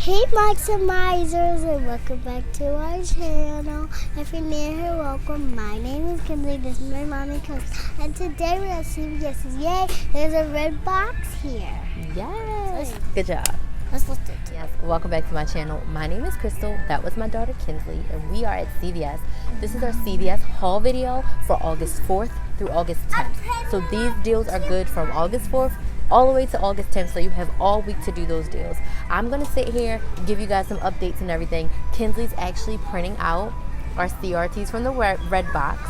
Hey Maximizers, and welcome back to our channel. If you're new here, welcome. My name is Kissimmee, this is my mommy Coach, and today we're at CVS. Yay, there's a red box here. Yes, good job. Let's listen to it. Yes, welcome back to my channel. My name is Crystal, that was my daughter Kinsley, and we are at CVS. This is our CVS Haul video for August 4th through August 10th. So these deals are good from August 4th all the way to August 10th, so you have all week to do those deals. I'm gonna sit here, give you guys some updates and everything. Kinsley's actually printing out our CRTs from the red box.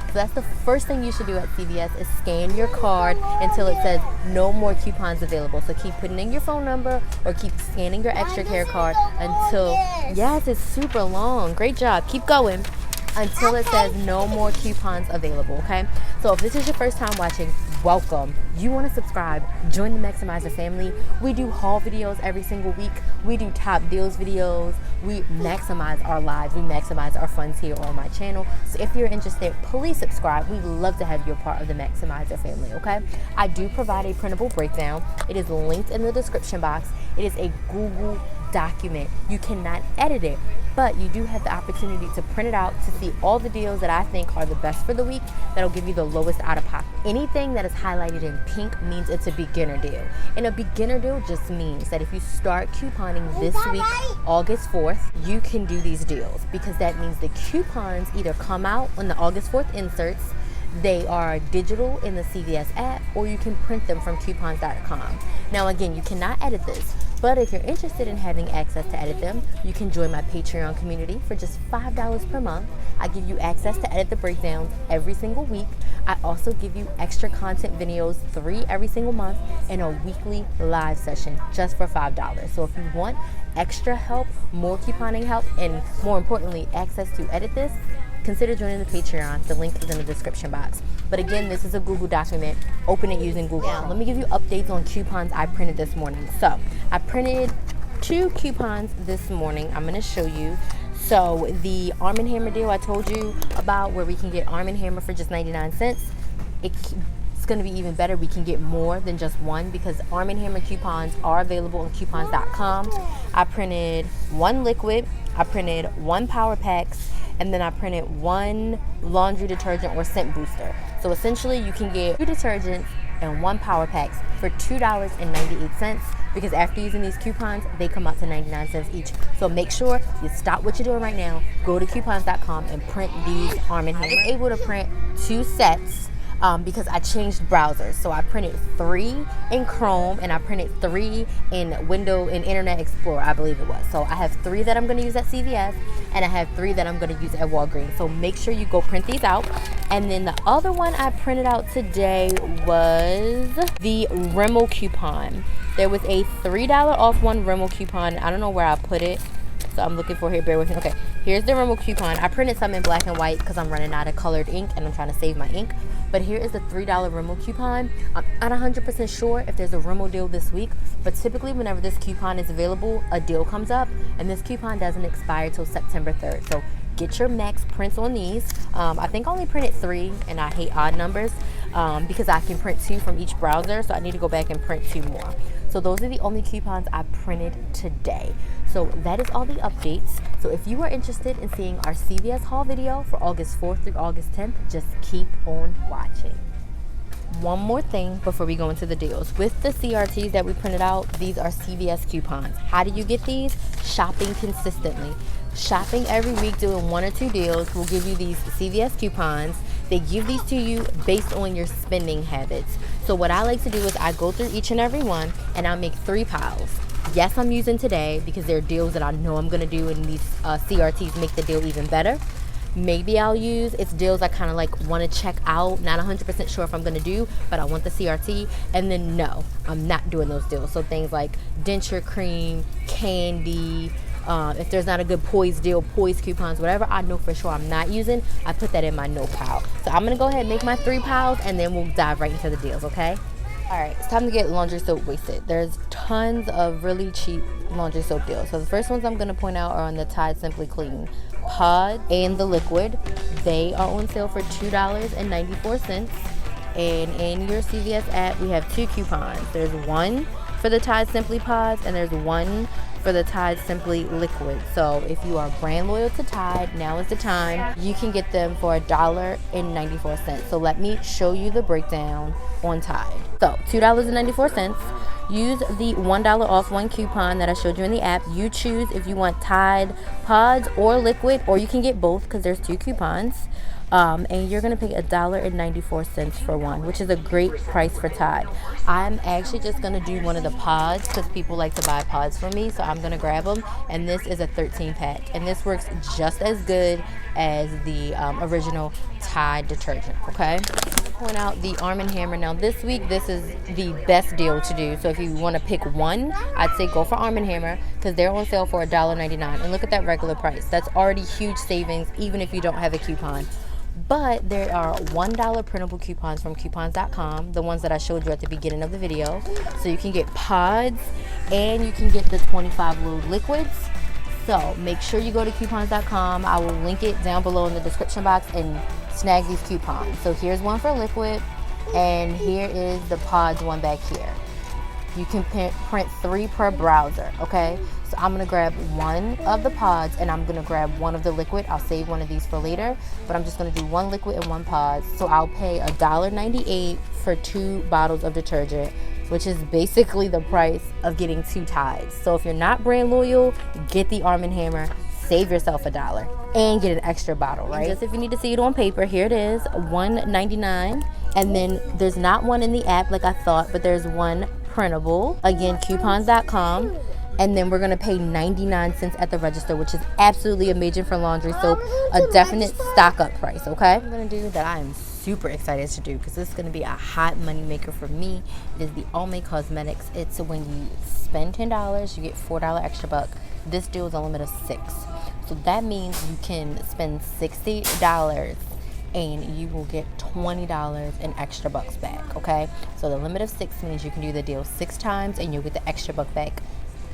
So that's the first thing you should do at CVS is scan your card until it says no more coupons available. So keep putting in your phone number or keep scanning your extra care card until, yes, it's super long. Great job, keep going until it says no more coupons available, okay? So if this is your first time watching, welcome. You want to subscribe, join the Maximizer family. We do haul videos every single week. We do top deals videos. We maximize our lives. We maximize our funds here on my channel. So if you're interested, please subscribe. We'd love to have you a part of the Maximizer family, okay? I do provide a printable breakdown. It is linked in the description box. It is a Google document. You cannot edit it, but you do have the opportunity to print it out to see all the deals that I think are the best for the week that'll give you the lowest out of pocket. Anything that is highlighted in pink means it's a beginner deal. And a beginner deal just means that if you start couponing this week, August 4th, you can do these deals because that means the coupons either come out on the August 4th inserts, they are digital in the CVS app, or you can print them from coupons.com. Now again, you cannot edit this, but if you're interested in having access to edit them, you can join my Patreon community for just $5 per month. I give you access to edit the breakdowns every single week. I also give you extra content videos, 3 every single month, and a weekly live session just for $5. So if you want extra help, more couponing help, and more importantly, access to edit this, consider joining the Patreon. The link is in the description box. But again, this is a Google document. Open it using Google. Now, let me give you updates on coupons I printed this morning. So I printed 2 coupons this morning. I'm gonna show you. So the Arm & Hammer deal I told you about, where we can get Arm & Hammer for just 99 cents. It's going to be even better. We can get more than just one because Arm & Hammer coupons are available on coupons.com. I printed 1 liquid, I printed 1 power packs, and then I printed 1 laundry detergent or scent booster. So essentially you can get 2 detergents and 1 power packs for $2.98 because after using these coupons, they come out to 99 cents each. So make sure you stop what you're doing right now, go to coupons.com and print these Arm & Hammer. I was able to print 2 sets because I changed browsers. So I printed 3 in Chrome and I printed 3 in Internet Explorer, I believe it was. So I have 3 that I'm going to use at CVS and I have 3 that I'm going to use at Walgreens. So make sure you go print these out. And then the other one I printed out today was the Rimmel coupon. There was a $3 off 1 Rimmel coupon. I don't know where I put it. So I'm looking for here, bear with me. Okay, here's the Rimmel coupon. I printed some in black and white because I'm running out of colored ink and I'm trying to save my ink. But here is the $3 Rimmel coupon. I'm not 100% sure if there's a Rimmel deal this week, but typically whenever this coupon is available, a deal comes up, and this coupon doesn't expire till September 3rd. So get your max prints on these. I think I only printed 3, and I hate odd numbers because I can print 2 from each browser, so I need to go back and print 2 more. So those are the only coupons I printed today. So that is all the updates. So if you are interested in seeing our CVS haul video for August 4th through August 10th, just keep on watching. One more thing before we go into the deals. With the CRTs that we printed out, these are CVS coupons. How do you get these? Shopping consistently. Shopping every week, doing 1 or 2 deals will give you these CVS coupons. They give these to you based on your spending habits. So what I like to do is I go through each and every one and I'll make 3 piles. Yes, I'm using today because they're deals that I know I'm gonna do, and these CRTs make the deal even better. Maybe I'll use, it's deals I kind of like want to check out, not 100% sure if I'm going to do, but I want the CRT. And then no, I'm not doing those deals. So things like denture cream, candy, if there's not a good Poise deal, Poise coupons, whatever I know for sure I'm not using, I put that in my no pile. So I'm going to go ahead and make my 3 piles and then we'll dive right into the deals, okay? All right, it's time to get laundry soap wasted. There's tons of really cheap laundry soap deals. So the first ones I'm going to point out are on the Tide Simply Clean pod and the liquid. They are on sale for $2.94. And in your CVS app, we have 2 coupons. There's one for the Tide Simply pods and there's one for the Tide Simply Liquid. So if you are brand loyal to Tide, now is the time. You can get them for $1.94. So let me show you the breakdown on Tide. So $2.94. Use the $1 off one coupon that I showed you in the app. You choose if you want Tide pods or liquid, or you can get both because there's 2 coupons. And you're gonna pay $1.94 for one, which is a great price for Tide. I'm actually just gonna do one of the pods because people like to buy pods from me, so I'm gonna grab them. And this is a 13 pack, and this works just as good as the original Tide detergent. Okay. Point out the Arm & Hammer. Now this week, this is the best deal to do. So if you want to pick one, I'd say go for Arm & Hammer because they're on sale for $1.99. And look at that regular price. That's already huge savings even if you don't have a coupon. But there are $1 printable coupons from coupons.com, the ones that I showed you at the beginning of the video. So you can get pods and you can get the 25 load liquids. So make sure you go to coupons.com. I will link it down below in the description box and snag these coupons. So here's one for liquid, and here is the pods one back here. You can print 3 per browser. Okay, so I'm gonna grab one of the pods and I'm gonna grab one of the liquid. I'll save one of these for later, but I'm just gonna do 1 liquid and 1 pod. So I'll pay $1.98 for 2 bottles of detergent, which is basically the price of getting 2 Tides. So if you're not brand loyal, get the Arm & Hammer, save yourself $1 and get an extra bottle, right? Just if you need to see it on paper, here it is, $1.99. And then there's not one in the app like I thought, but there's one printable. Again, coupons.com. And then we're gonna pay 99 cents at the register, which is absolutely amazing for laundry soap. A definite stock up price, okay? I'm gonna do that I am super excited to do because this is gonna be a hot money maker for me. It is the Almay Cosmetics. It's when you spend $10, you get $4 extra buck. This deal is a limit of 6. So that means you can spend $60 and you will get $20 in extra bucks back, okay? So the limit of 6 means you can do the deal 6 times and you'll get the extra buck back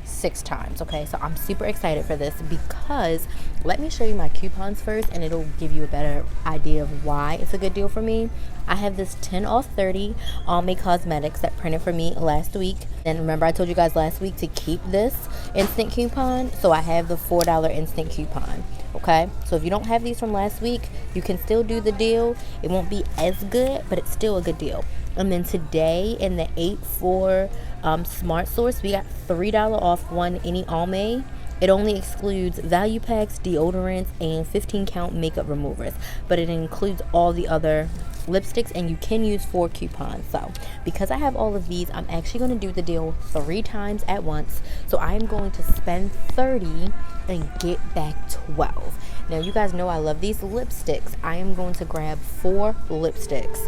6 times, okay? So I'm super excited for this because let me show you my coupons first and it'll give you a better idea of why it's a good deal for me. I have this 10 off 30 Almay Cosmetics that printed for me last week. And remember I told you guys last week to keep this instant coupon, so I have the $4 instant coupon, okay? So if you don't have these from last week, you can still do the deal. It won't be as good, but it's still a good deal. And then today in the 8-4 Smart Source, we got $3 off one any Almay. It only excludes value packs, deodorants, and 15 count makeup removers, but it includes all the other lipsticks, and you can use 4 coupons. So because I have all of these, I'm actually going to do the deal 3 times at once. So I am going to spend 30 and get back 12. Now you guys know I love these lipsticks. I am going to grab 4 lipsticks,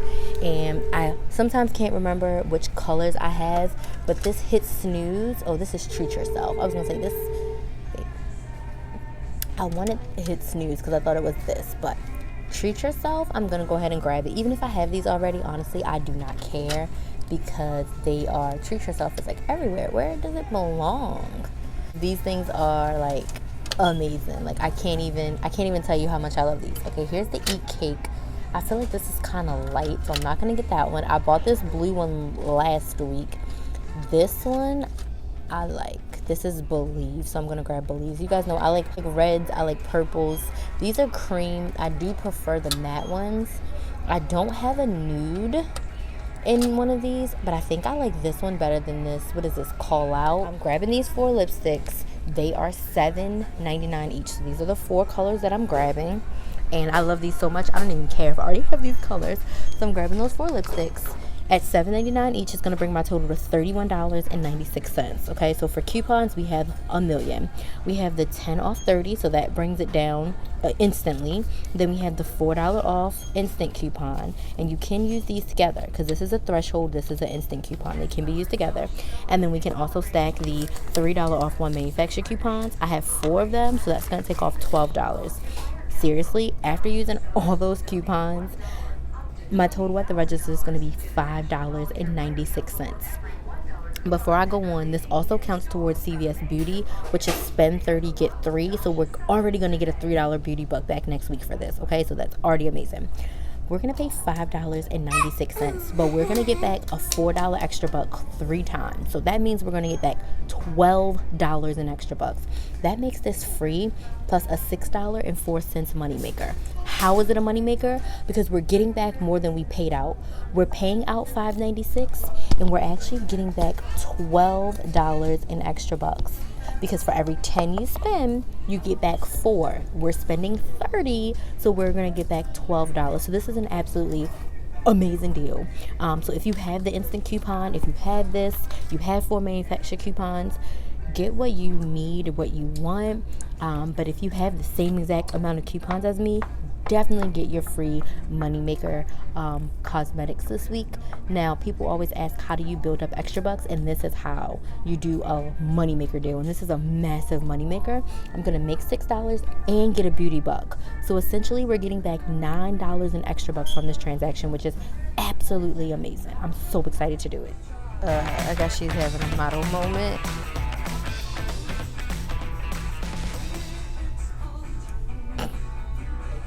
and I sometimes can't remember which colors I have, but this hits snooze. Oh, this is Treat Yourself. I was gonna say this. Wait. I wanted to hit snooze because I thought it was this, but Treat Yourself, I'm gonna go ahead and grab it. Even if I have these already, honestly, I do not care because they are, Treat Yourself is like everywhere. Where does it belong? These things are like amazing. Like I can't even tell you how much I love these. Okay, here's the Eat Cake. I feel like this is kind of light, so I'm not gonna get that one. I bought this blue one last week. This one I like. This is Believe, so I'm gonna grab Believe. You guys know I like reds, I like purples. These are cream. I do prefer the matte ones. I don't have a nude in one of these, but I think I like this one better than this. What is this? Call Out. I'm grabbing these 4 lipsticks. They are $7.99 each. So these are the 4 colors that I'm grabbing, and I love these so much I don't even care if I already have these colors. So I'm grabbing those 4 lipsticks at $7.99 each. Is going to bring my total to $31.96. Okay, so for coupons we have a million. We have the 10 off 30, so that brings it down instantly. Then we have the $4 off instant coupon, and you can use these together because this is a threshold, this is an instant coupon. They can be used together. And then we can also stack the $3 off one manufacturer coupons. I have 4 of them, so that's going to take off $12. Seriously, after using all those coupons, my total at the register is going to be $5.96. Before I go on, this also counts towards CVS Beauty, which is spend 30, get 3. So we're already going to get a $3 beauty buck back next week for this, okay? So that's already amazing. we're gonna pay $5.96, but we're gonna get back a $4 extra buck 3 times. So that means we're gonna get back $12 in extra bucks. That makes this free plus a $6.04 moneymaker. How is it a moneymaker? Because we're getting back more than we paid out. We're paying out $5.96 and we're actually getting back $12 in extra bucks. Because for every 10 you spend, you get back 4. We're spending 30, so we're gonna get back $12. So this is an absolutely amazing deal. So if you have the instant coupon, if you have this, you have 4 manufacturer coupons, get what you need, what you want. But if you have the same exact amount of coupons as me, definitely get your free moneymaker cosmetics this week. Now, people always ask, how do you build up extra bucks? And this is how you do a moneymaker deal. And this is a massive moneymaker. I'm gonna make $6 and get a beauty buck. So essentially, we're getting back $9 in extra bucks from this transaction, which is absolutely amazing. I'm so excited to do it. I guess she's having a model moment.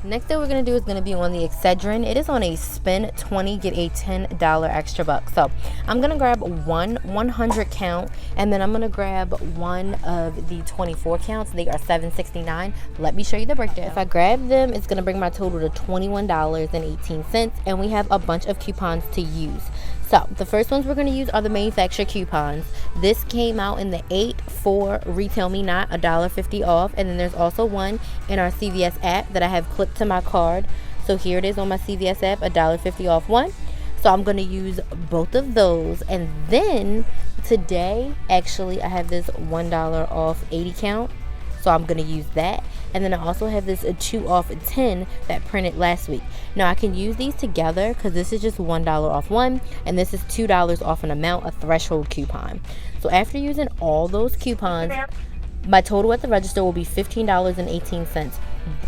Next thing we're going to do is going to be on the Excedrin. It is on a spend 20, get a $10 extra buck. So I'm going to grab one 100 count, and then I'm going to grab one of the 24 counts. They are $7.69. Let me show you the breakdown. If I grab them, it's going to bring my total to $21.18, and we have a bunch of coupons to use. So the first ones we're going to use are the manufacturer coupons. This came out in the 8 for Retail Me Not, $1.50 off. And then there's also one in our CVS app that I have clipped to my card. So here it is on my CVS app, $1.50 off one. So I'm going to use both of those. And then today, actually, I have this $1 off 80 count. So I'm going to use that. And then I also have this 2 off 10 that printed last week. Now I can use these together because this is just $1 off one, and this is $2 off an amount, a threshold coupon. So after using all those coupons, my total at the register will be $15.18.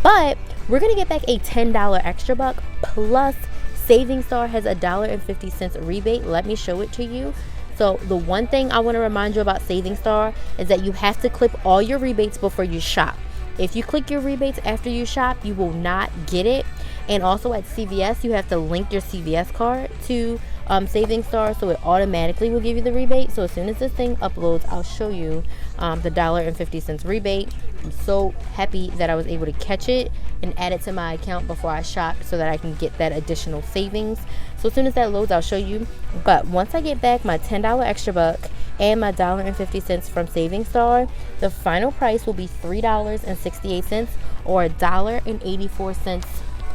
But we're going to get back a $10 extra buck, plus Saving Star has a $1.50 rebate. Let me show it to you. So the one thing I want to remind you about Saving Star is that you have to clip all your rebates before you shop. If you click your rebates after you shop, you will not get it. And also at CVS, you have to link your CVS card to Saving Star, so it automatically will give you the rebate. So as soon as this thing uploads, I'll show you the $1.50 rebate. I'm so happy that I was able to catch it and add it to my account before I shop so that I can get that additional savings. So as soon as that loads, I'll show you. But once I get back my $10 extra buck and my $1.50 from Saving Star, the final price will be $3.68 or $1.84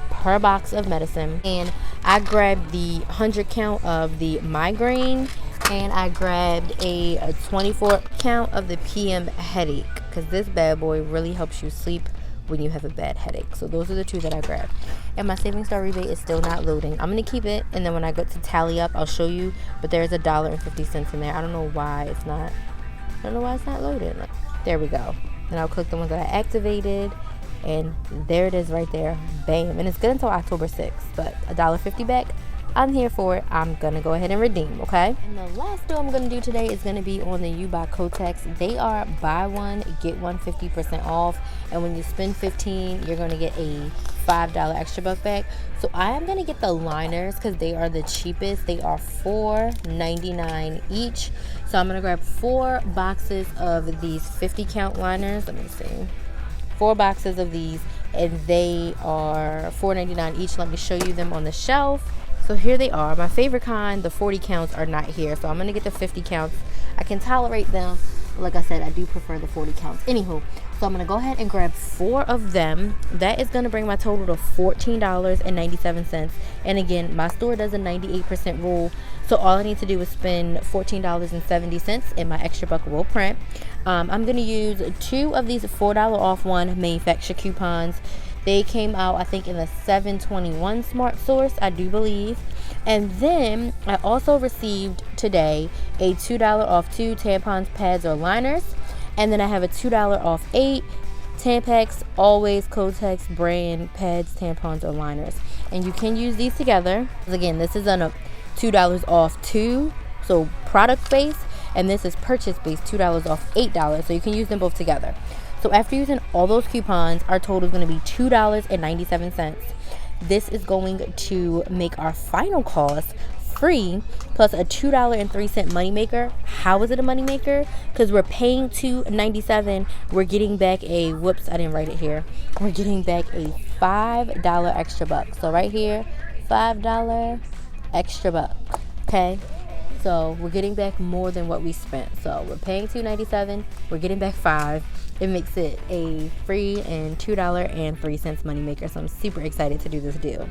per box of medicine. And I grabbed the 100 count of the migraine, and I grabbed a 24 count of the PM headache, because this bad boy really helps you sleep when you have a bad headache. So those are the 2 that I grabbed. And my Saving Star rebate is still not loading. I'm going to keep it, and then when I go to tally up, I'll show you. But there's $1.50 in there. I don't know why it's not loading. There we go. And I'll click the ones that I activated, and there it is right there. Bam. And it's good until October 6th, but $1.50 back. I'm here for it. I'm gonna go ahead and redeem, okay? And the last deal I'm gonna do today is gonna be on the You Buy Kotex. They are buy one, get one 50% off. And when you spend $15, you're gonna get a $5 extra buck back. So I am gonna get the liners because they are the cheapest. They are $4.99 each. So I'm gonna grab 4 boxes of these 50 count liners. Let me see. 4 boxes of these, and they are $4.99 each. Let me show you them on the shelf. So here they are. My favorite kind, the 40 counts, are not here. So I'm going to get the 50 counts. I can tolerate them. Like I said, I do prefer the 40 counts. Anywho, so I'm going to go ahead and grab 4 of them. That is going to bring my total to $14.97. And again, my store does a 98% rule. So all I need to do is spend $14.70 and my extra buck will print. I'm going to use 2 of these $4 off one manufacturer coupons. They came out, I think, in the 7/21 Smart Source, I do believe. And then I also received today a $2 off 2 tampons, pads, or liners. And then I have a $2 off 8 Tampax, Always Kotex brand pads, tampons, or liners. And you can use these together. Again, this is on a $2 off 2, so product based, and this is purchase based, $2 off $8. So you can use them both together. So after using all those coupons, our total is going to be $2.97. this is going to make our final cost free plus a $2.03 moneymaker. How is it a moneymaker? Because we're paying $2.97. We're getting back a, whoops, I didn't write it here. We're getting back a $5 extra buck. So right here, $5 extra buck. Okay, so we're getting back more than what we spent. So we're paying $2.97. We're getting back $5. It makes it a free and $2.03 moneymaker. So I'm super excited to do this deal.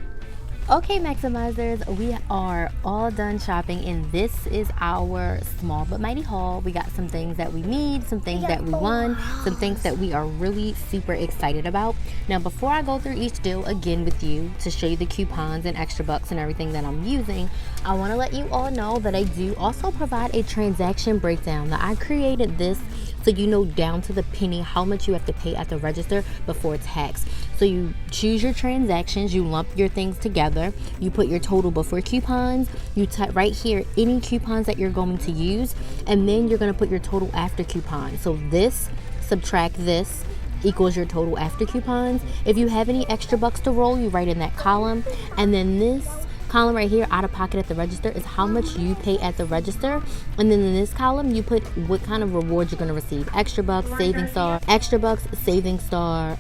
Okay, maximizers, we are all done shopping, and this is our small but mighty haul. We got some things that we need, some things that we want, some things that we are really super excited about. Now, before I go through each deal again with you to show you the coupons and extra bucks and everything that I'm using, I want to let you all know that I do also provide a transaction breakdown. Now, I created this so you know down to the penny how much you have to pay at the register before tax. So you choose your transactions, you lump your things together, you put your total before coupons, you type right here any coupons that you're going to use, and then you're going to put your total after coupons. So this subtract this equals your total after coupons. If you have any extra bucks to roll, you write in that column, and then this column right here, out of pocket at the register, is how much you pay at the register. And then in this column, you put what kind of rewards you're going to receive. Extra bucks, saving star, extra bucks, saving star,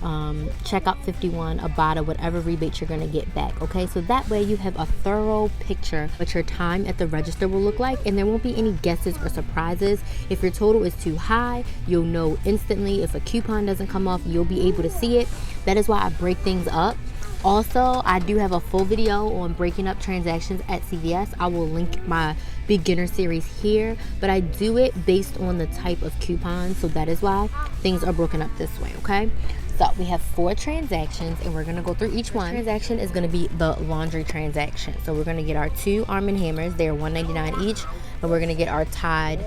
checkout 51, Ibotta, whatever rebate you're going to get back. Okay, so that way you have a thorough picture of what your time at the register will look like, and there won't be any guesses or surprises. If your total is too high, you'll know instantly. If a coupon doesn't come off, you'll be able to see it. That is why I break things up. Also, I do have a full video on breaking up transactions at CVS. I will link my beginner series here, but I do it based on the type of coupon, so that is why things are broken up this way, okay? So we have 4 transactions, and we're going to go through each one. Transaction is going to be the laundry transaction. So we're going to get our 2 Arm & Hammers. They are $1.99 each, and we're going to get our Tide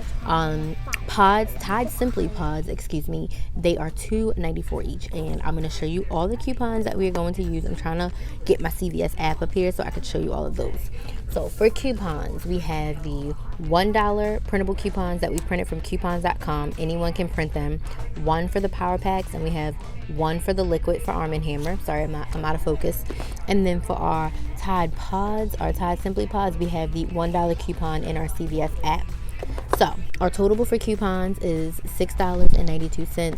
pods, Tide Simply pods, excuse me. They are $2.94 each, and I'm going to show you all the coupons that we are going to use. I'm trying to get my CVS app up here so I can show you all of those. So for coupons, we have the $1 printable coupons that we printed from coupons.com. Anyone can print them. 1 for the power packs, and we have 1 for the liquid for Arm & Hammer. Sorry, I'm out of focus. And then for our Tide pods, our Tide Simply pods, we have the $1 coupon in our CVS app. So our total for coupons is $6.92.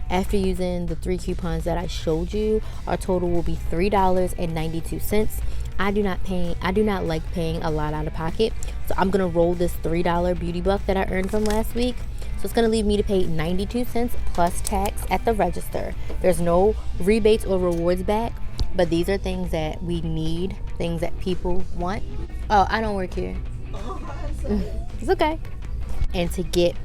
After using the 3 coupons that I showed you, our total will be $3.92. I do not like paying a lot out of pocket, so I'm gonna roll this $3 beauty buck that I earned from last week. So it's gonna leave me to pay 92 cents plus tax at the register. There's no rebates or rewards back, but these are things that we need, things that people want. Oh, I don't work here. It's okay. And to get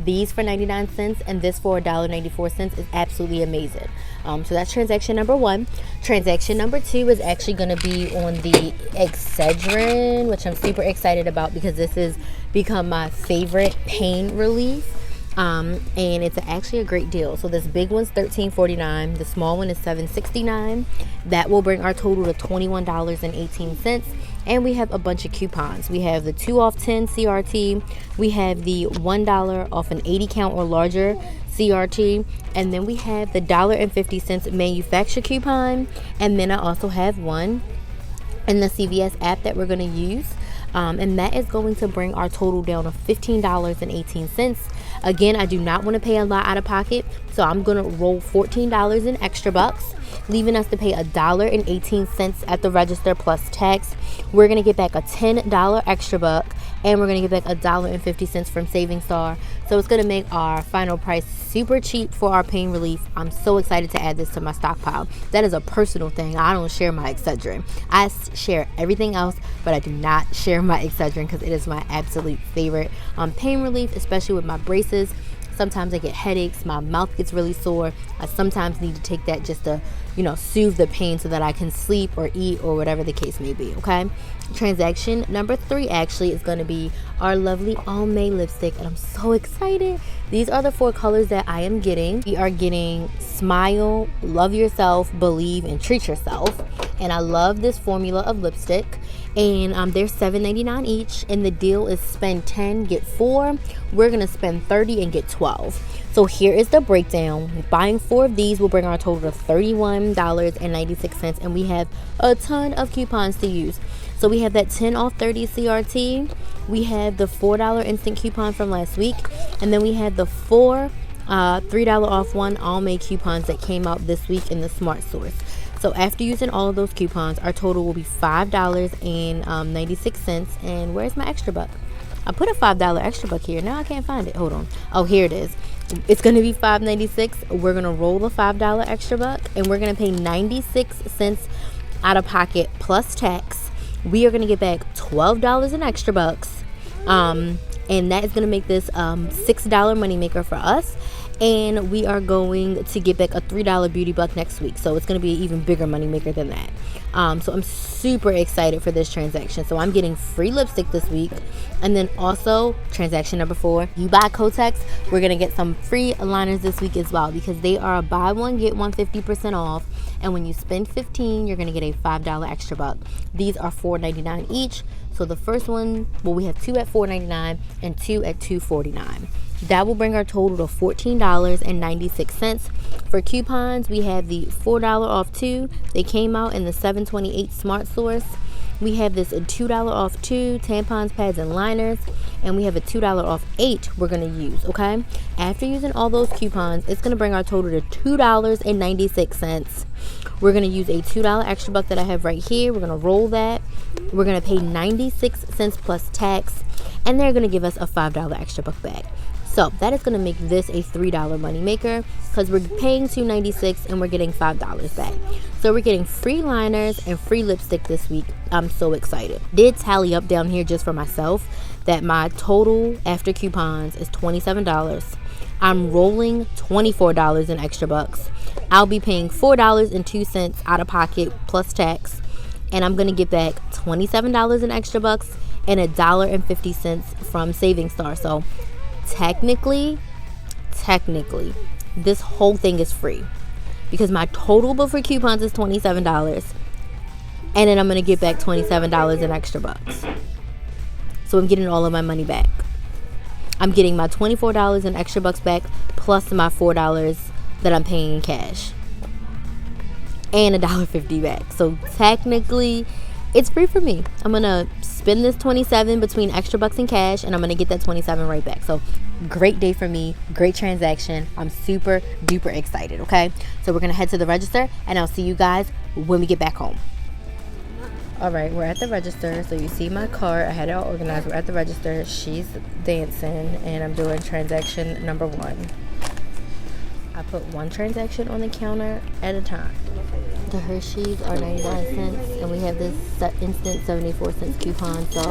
these for 99 cents and this for $1.94 is absolutely amazing. So that's transaction number 1. Transaction number 2 is actually going to be on the Excedrin, which I'm super excited about because this has become my favorite pain relief. And it's actually a great deal. So this big one's $13.49. The small one is $7.69. That will bring our total to $21.18. And we have a bunch of coupons. We have the 2 off 10 CRT. We have the $1 off an 80 count or larger CRT. And then we have the $1.50 manufacturer coupon. And then I also have one in the CVS app that we're going to use. And that is going to bring our total down to $15.18. Again, I do not want to pay a lot out of pocket, so I'm going to roll $14 in extra bucks, leaving us to pay $1.18 at the register plus tax. We're going to get back a $10 extra buck, and we're going to get back $1.50 from Saving Star. So it's going to make our final price super cheap for our pain relief. I'm so excited to add this to my stockpile. That is a personal thing. I don't share my Excedrin. I share everything else, but I do not share my Excedrin because it is my absolute favorite pain relief, especially with my braces. Sometimes I get headaches, my mouth gets really sore. I sometimes need to take that just to, soothe the pain so that I can sleep or eat or whatever the case may be, okay? Transaction number 3 actually is going to be our lovely Almay lipstick, and I'm so excited. These are the 4 colors that I am getting. We are getting Smile, Love Yourself, Believe, and Treat Yourself. And I love this formula of lipstick. and they're $7.99 each, and the deal is spend 10 get 4. We're gonna spend 30 and get 12. So here is the breakdown. Buying 4 of these will bring our total to $31.96, and we have a ton of coupons to use. So we have that 10 off 30 CRT, we have the $4 instant coupon from last week, and then we had the 4 $3 off one Almay coupons that came out this week in the Smart Source. So after using all of those coupons, our total will be $5.96. And where's my extra buck? I put a $5 extra buck here. Now I can't find it. Hold on. Oh, here it is. It's going to be $5.96. We're going to roll the $5 extra buck, and we're going to pay 96 cents out of pocket plus tax. We are going to get back $12 in extra bucks. And that is going to make this $6 moneymaker for us. And we are going to get back a $3 beauty buck next week. So it's going to be an even bigger moneymaker than that. So I'm super excited for this transaction. So I'm getting free lipstick this week. And then also, transaction number 4, you buy Kotex, we're going to get some free liners this week as well, because they are a buy one, get one 50% off. And when you spend $15, you're going to get a $5 extra buck. These are $4.99 each. So the first one, well, we have 2 at $4.99 and 2 at $2.49. That will bring our total to $14.96. For coupons, we have the $4 off 2. They came out in the $7.28 Smart Source. We have this $2 off 2 tampons, pads, and liners. And we have a $2 off 8 we're going to use, okay? After using all those coupons, it's going to bring our total to $2.96. We're going to use a $2 extra buck that I have right here. We're going to roll that. We're going to pay 96 cents plus tax. And they're going to give us a $5 extra buck back. So that is going to make this a $3 moneymaker, because we're paying $2.96 and we're getting $5 back. So we're getting free liners and free lipstick this week. I'm so excited. Did tally up down here just for myself that my total after coupons is $27. I'm rolling $24 in extra bucks. I'll be paying $4.02 out of pocket plus tax, and I'm going to get back $27 in extra bucks and $1.50 from Saving Star. So technically, this whole thing is free, because my total before coupons is $27, and then I'm going to get back $27 in extra bucks. So I'm getting all of my money back. I'm getting my $24 in extra bucks back, plus my $4 that I'm paying in cash, and $1.50 back. So technically, it's free for me. I'm going to spend this $27 between extra bucks and cash, and I'm going to get that $27 right back. So great day for me. Great transaction. I'm super duper excited, okay? So we're going to head to the register, and I'll see you guys when we get back home. All right, we're at the register. So you see my cart. I had it all organized. We're at the register. She's dancing, and I'm doing transaction number 1. I put one transaction on the counter at a time. The Hershey's are 99 cents, and we have this instant 74 cents coupon. So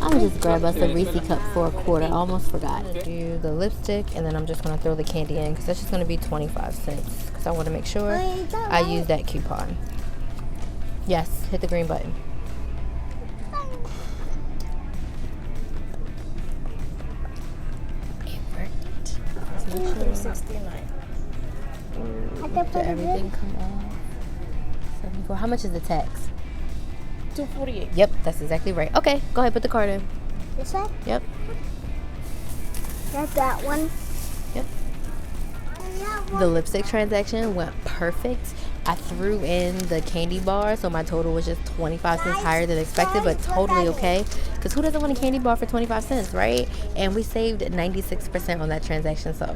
I'm going to just grab us a Reese cup for a quarter. I almost forgot. Do the lipstick, and then I'm just going to throw the candy in, because that's just going to be 25 cents. Because I want to make sure I use that coupon. Yes, hit the green button. It worked. $369. Did everything come off? 74. How much is the tax? $248. Yep, that's exactly right. Okay, go ahead, put the card in. This one? Yep. That's that one. Yep. The lipstick transaction went perfect. I threw in the candy bar, so my total was just 25 cents higher than expected, but totally okay. Because who doesn't want a candy bar for 25 cents, right? And we saved 96% on that transaction, so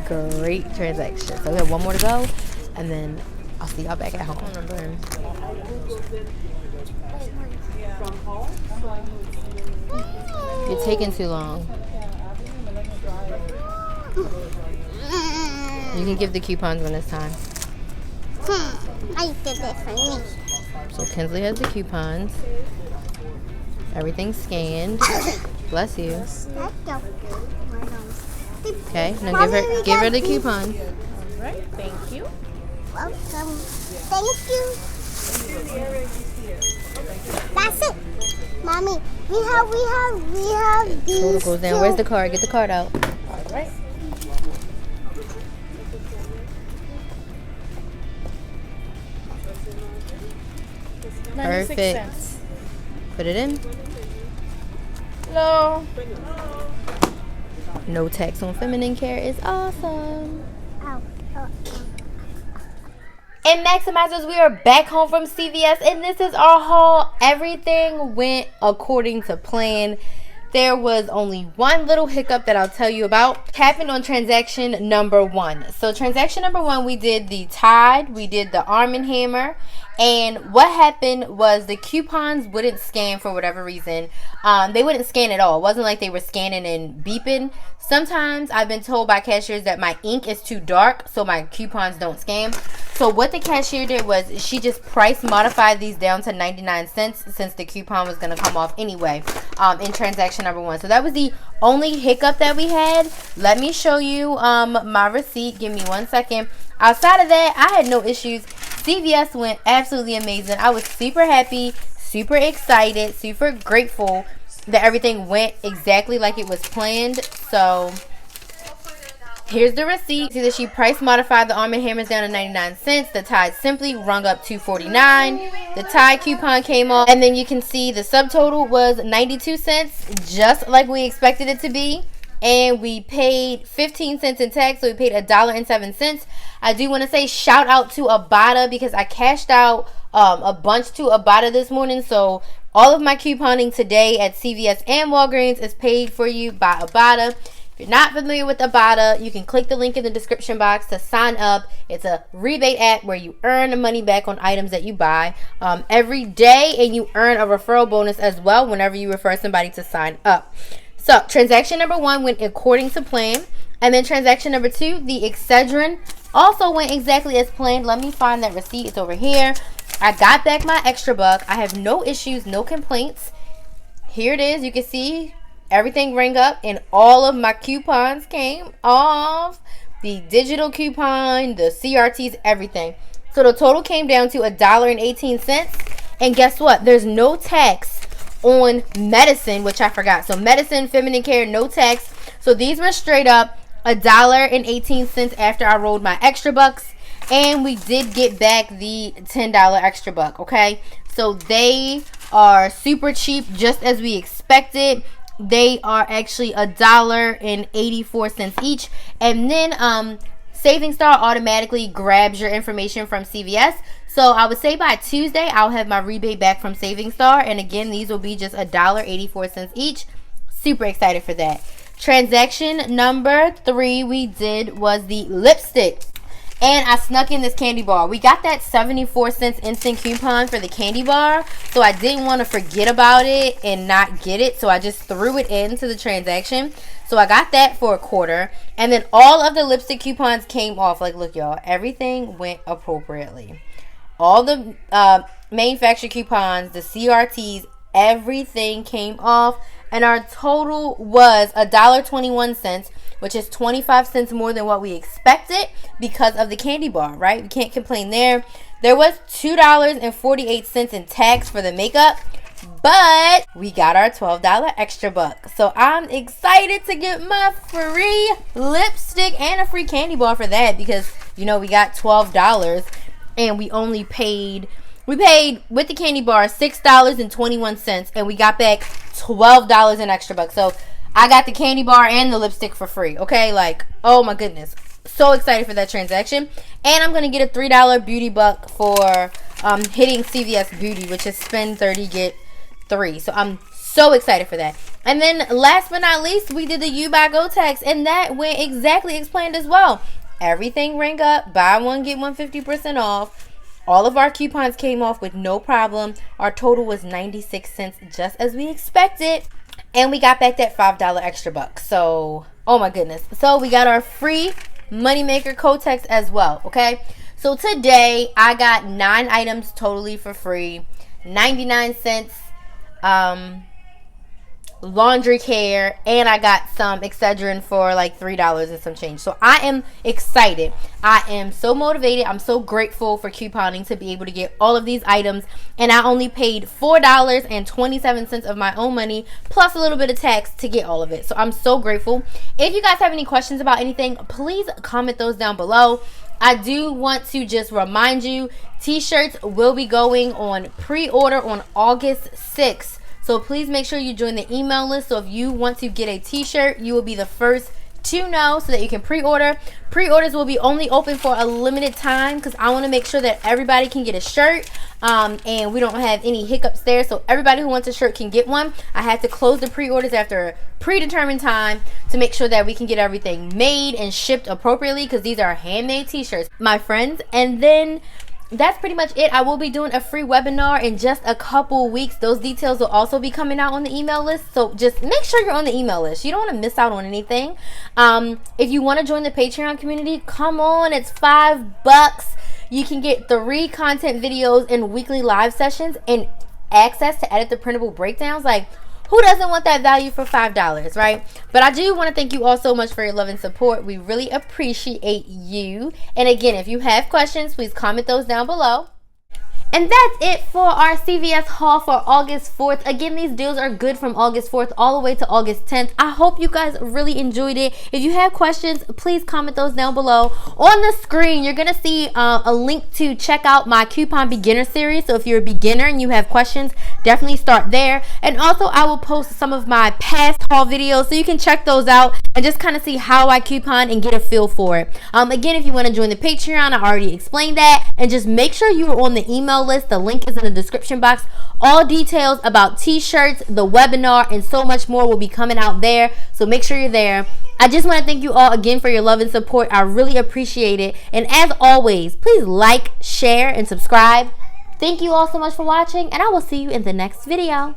great transaction. So we have one more to go, and then I'll see y'all back at home. You're taking too long. You can give the coupons when it's time. I did it for me. So Kinsley has the coupons. Everything's scanned. Bless you. Okay, now give her the coupons. All right, thank you. Welcome. Thank you. That's it. Mommy, we have these. Total goes down. Where's the card? Get the card out. All right. Perfect. $0.96. Put it in. Hello. No tax on feminine care is awesome. Ow. And Maximizers, we are back home from CVS, and this is our haul. Everything went according to plan. There was only one little hiccup that I'll tell you about. Happened on transaction number 1. So transaction number 1, we did the Tide, we did the Arm & Hammer, and what happened was the coupons wouldn't scan for whatever reason. They wouldn't scan at all. It wasn't like they were scanning and beeping. Sometimes I've been told by cashiers that my ink is too dark, so my coupons don't scan. So what the cashier did was she just price modified these down to 99 cents since the coupon was going to come off anyway in transaction number 1. So that was the only hiccup that we had. Let me show you my receipt. Give me 1 second. Outside of that, I had no issues. CVS went absolutely amazing. I was super happy, super excited, super grateful that everything went exactly like it was planned. So here's the receipt. See that she price modified the Arm & Hammers down to 99 cents. The Tide simply rung up $2.49. The Tide coupon came off. And then you can see the subtotal was 92 cents, just like we expected it to be. And we paid 15 cents in tax, so we paid $1.07. I do want to say shout out to Ibotta because I cashed out a bunch to Ibotta this morning. So all of my couponing today at CVS and Walgreens is paid for you by Ibotta. If you're not familiar with Ibotta, you can click the link in the description box to sign up. It's a rebate app where you earn money back on items that you buy every day, and you earn a referral bonus as well whenever you refer somebody to sign up. So transaction number 1 went according to plan, and then transaction number 2, the Excedrin, also went exactly as planned. Let me find that receipt. It's over here. I got back my extra buck. I have no issues, no complaints. Here it is. You can see everything rang up and all of my coupons came off. The digital coupon, the CRTs, everything. So the total came down to $1.18. And guess what? There's no tax on medicine, which I forgot. So medicine, feminine care, no tax. So these were straight up $1.18 after I rolled my extra bucks. And we did get back the $10 extra buck, okay? So they are super cheap, just as we expected. They are actually $1.84 each. And then Saving Star automatically grabs your information from CVS. So I would say by Tuesday, I'll have my rebate back from Saving Star. And again, these will be just $1.84 each. Super excited for that. Transaction number 3 we did was the lipstick. And I snuck in this candy bar. We got that 74 cents instant coupon for the candy bar. So I didn't want to forget about it and not get it. So I just threw it into the transaction. So I got that for $0.25. And then all of the lipstick coupons came off. Like, look, y'all. Everything went appropriately. All the manufacturer coupons, the CRTs, everything came off. And our total was $1.21, which is 25 cents more than what we expected because of the candy bar, right? We can't complain there. There was $2.48 in tax for the makeup, but we got our $12 extra buck. So I'm excited to get my free lipstick and a free candy bar for that because, you know, we got $12 and we only paid... We paid with the candy bar $6.21 and we got back $12 in extra bucks. So I got the candy bar and the lipstick for free. Okay, like, oh my goodness. So excited for that transaction. And I'm going to get a $3 beauty buck for hitting CVS Beauty, which is spend 30, get 3. So I'm so excited for that. And then last but not least, we did the You Buy Kotex, and that went exactly as planned as well. Everything rang up. Buy one, get one 50% off. All of our coupons came off with no problem. Our total was 96 cents, just as we expected. And we got back that $5 extra buck. So, oh my goodness. So we got our free Moneymaker Kotex as well, okay? So today, I got 9 items totally for free. 99 cents. Laundry care, and I got some Excedrin for like $3 and some change. So I am excited. I am so motivated. I'm so grateful for couponing to be able to get all of these items, and I only paid $4.27 of my own money plus a little bit of tax to get all of it. So I'm so grateful. If you guys have any questions about anything, please comment those down below. I do want to just remind you, t-shirts will be going on pre-order on August 6th. So please make sure you join the email list. So if you want to get a t-shirt, you will be the first to know so that you can pre-order. Pre-orders will be only open for a limited time because I want to make sure that everybody can get a shirt, and we don't have any hiccups there. So everybody who wants a shirt can get one. I had to close the pre-orders after a predetermined time to make sure that we can get everything made and shipped appropriately, because these are handmade t-shirts, my friends. And then that's pretty much it. I will be doing a free webinar in just a couple weeks. Those details will also be coming out on the email list. So just make sure you're on the email list. You don't want to miss out on anything. If you want to join the Patreon community, come on. It's $5. You can get 3 content videos and weekly live sessions and access to edit the printable breakdowns. Like, who doesn't want that value for $5, right? But I do want to thank you all so much for your love and support. We really appreciate you. And again, if you have questions, please comment those down below. And that's it for our CVS haul for August 4th. Again, these deals are good from August 4th all the way to August 10th. I hope you guys really enjoyed it. If you have questions, please comment those down below. On the screen, you're going to see a link to check out my coupon beginner series. So if you're a beginner and you have questions, definitely start there. And also, I will post some of my past haul videos so you can check those out and just kind of see how I coupon and get a feel for it. Again, if you want to join the Patreon, I already explained that. And just make sure you are on the email list. The link is in the description box. All details about t-shirts, the webinar, and so much more will be coming out there. So make sure you're there. I just want to thank you all again for your love and support. I really appreciate it. And as always, please like, share, and subscribe. Thank you all so much for watching, and I will see you in the next video.